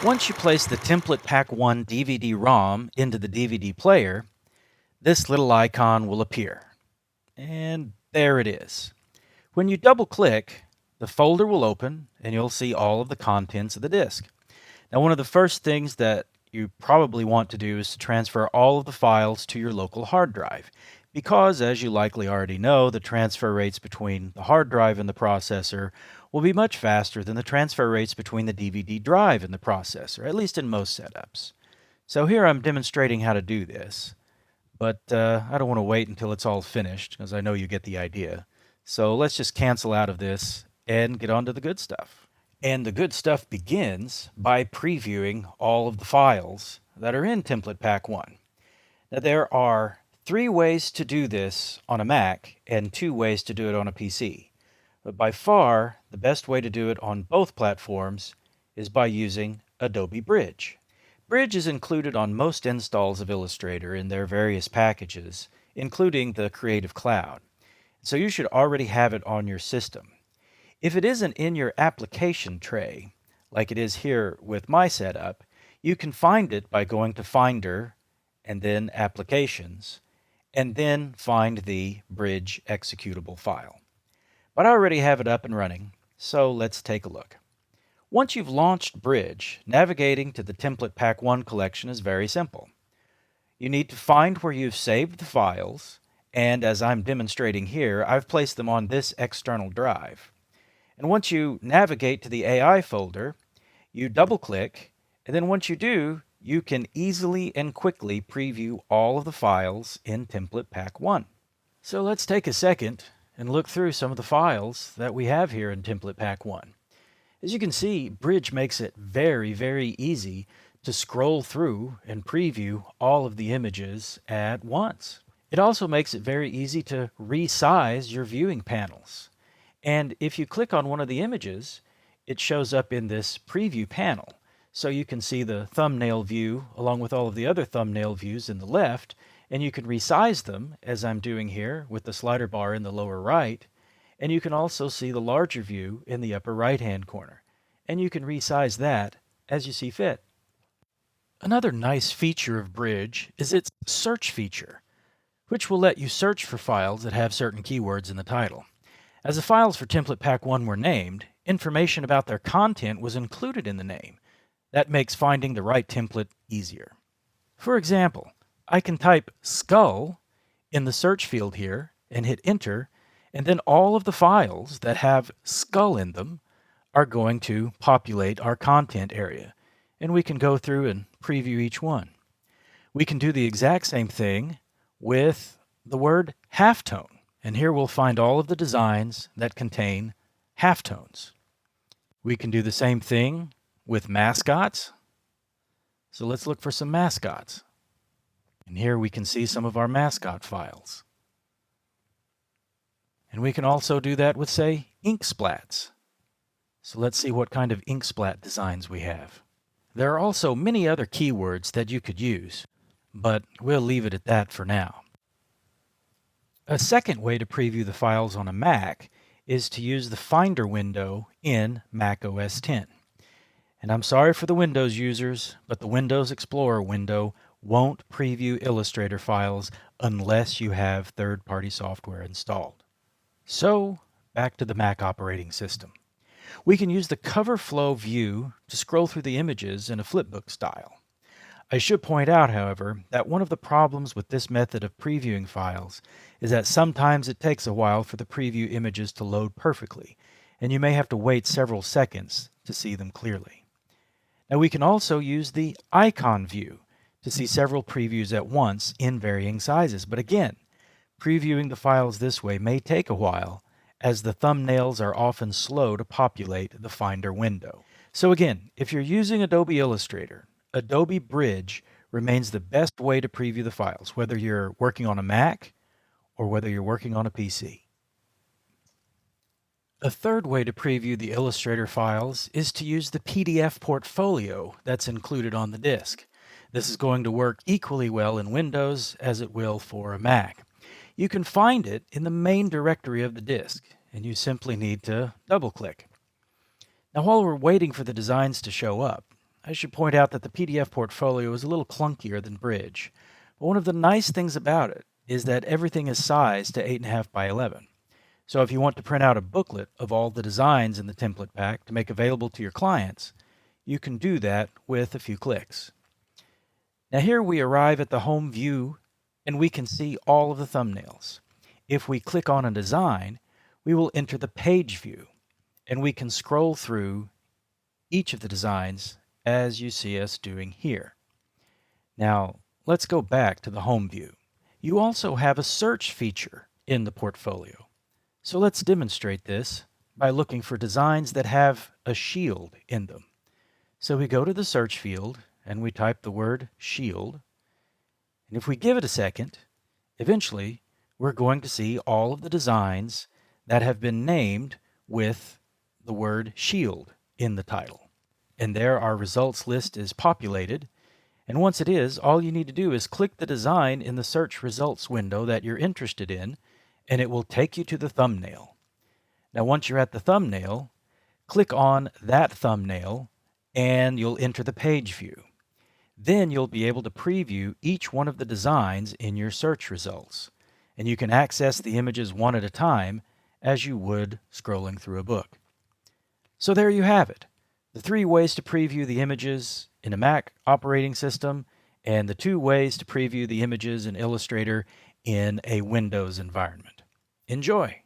Once you place the Template Pack 1 DVD-ROM into the DVD player, this little icon will appear. And there it is. When you double-click, the folder will open and you'll see all of the contents of the disk. Now, one of the first things that you probably want to do is to transfer all of the files to your local hard drive, because, as you likely already know, the transfer rates between the hard drive and the processor will be much faster than the transfer rates between the DVD drive and the processor, at least in most setups. So here I'm demonstrating how to do this, but I don't want to wait until it's all finished, because I know you get the idea. So let's just cancel out of this and get on to the good stuff. And the good stuff begins by previewing all of the files that are in Template Pack 1. Now, there are 3 ways to do this on a Mac and 2 ways to do it on a PC. But by far, the best way to do it on both platforms is by using Adobe Bridge. Bridge is included on most installs of Illustrator in their various packages, including the Creative Cloud. So you should already have it on your system. If it isn't in your application tray, like it is here with my setup, you can find it by going to Finder and then Applications, and then find the Bridge executable file. But I already have it up and running, so let's take a look. Once you've launched Bridge, navigating to the Template Pack 1 collection is very simple. You need to find where you've saved the files, and as I'm demonstrating here, I've placed them on this external drive. And once you navigate to the AI folder, you double-click, and then once you do, you can easily and quickly preview all of the files in Template Pack 1. So let's take a second and look through some of the files that we have here in Template Pack 1. As you can see, Bridge makes it very, very easy to scroll through and preview all of the images at once. It also makes it very easy to resize your viewing panels. And if you click on one of the images, it shows up in this preview panel. So you can see the thumbnail view along with all of the other thumbnail views in the left, and you can resize them, as I'm doing here with the slider bar in the lower right, and you can also see the larger view in the upper right-hand corner, and you can resize that as you see fit. Another nice feature of Bridge is its search feature, which will let you search for files that have certain keywords in the title. As the files for Template Pack 1 were named, information about their content was included in the name. That makes finding the right template easier. For example, I can type skull in the search field here and hit enter, and then all of the files that have skull in them are going to populate our content area, and we can go through and preview each one. We can do the exact same thing with the word halftone, and here we'll find all of the designs that contain halftones. We can do the same thing with mascots. So let's look for some mascots. And here we can see some of our mascot files. And we can also do that with, say, ink splats. So let's see what kind of ink splat designs we have. There are also many other keywords that you could use, but we'll leave it at that for now. A second way to preview the files on a Mac is to use the Finder window in Mac OS X. And I'm sorry for the Windows users, but the Windows Explorer window won't preview Illustrator files unless you have third-party software installed. So, back to the Mac operating system. We can use the cover flow view to scroll through the images in a flipbook style. I should point out, however, that one of the problems with this method of previewing files is that sometimes it takes a while for the preview images to load perfectly, and you may have to wait several seconds to see them clearly. Now, we can also use the icon view to see several previews at once in varying sizes, but again, previewing the files this way may take a while, as the thumbnails are often slow to populate the Finder window. So again, if you're using Adobe Illustrator, Adobe Bridge remains the best way to preview the files, whether you're working on a Mac or whether you're working on a PC. A third way to preview the Illustrator files is to use the PDF portfolio that's included on the disk. This is going to work equally well in Windows as it will for a Mac. You can find it in the main directory of the disk, and you simply need to double-click. Now, while we're waiting for the designs to show up, I should point out that the PDF portfolio is a little clunkier than Bridge, but one of the nice things about it is that everything is sized to 8.5 by 11. So if you want to print out a booklet of all the designs in the template pack to make available to your clients, you can do that with a few clicks. Now here we arrive at the home view and we can see all of the thumbnails. If we click on a design, we will enter the page view and we can scroll through each of the designs as you see us doing here. Now let's go back to the home view. You also have a search feature in the portfolio. So let's demonstrate this by looking for designs that have a shield in them. So we go to the search field and we type the word shield. And if we give it a second, eventually we're going to see all of the designs that have been named with the word shield in the title. And there our results list is populated. And once it is, all you need to do is click the design in the search results window that you're interested in, and it will take you to the thumbnail. Now once you're at the thumbnail, click on that thumbnail and you'll enter the page view. Then you'll be able to preview each one of the designs in your search results, and you can access the images one at a time as you would scrolling through a book. So there you have it, the 3 ways to preview the images in a Mac operating system and the 2 ways to preview the images in Illustrator in a Windows environment. Enjoy!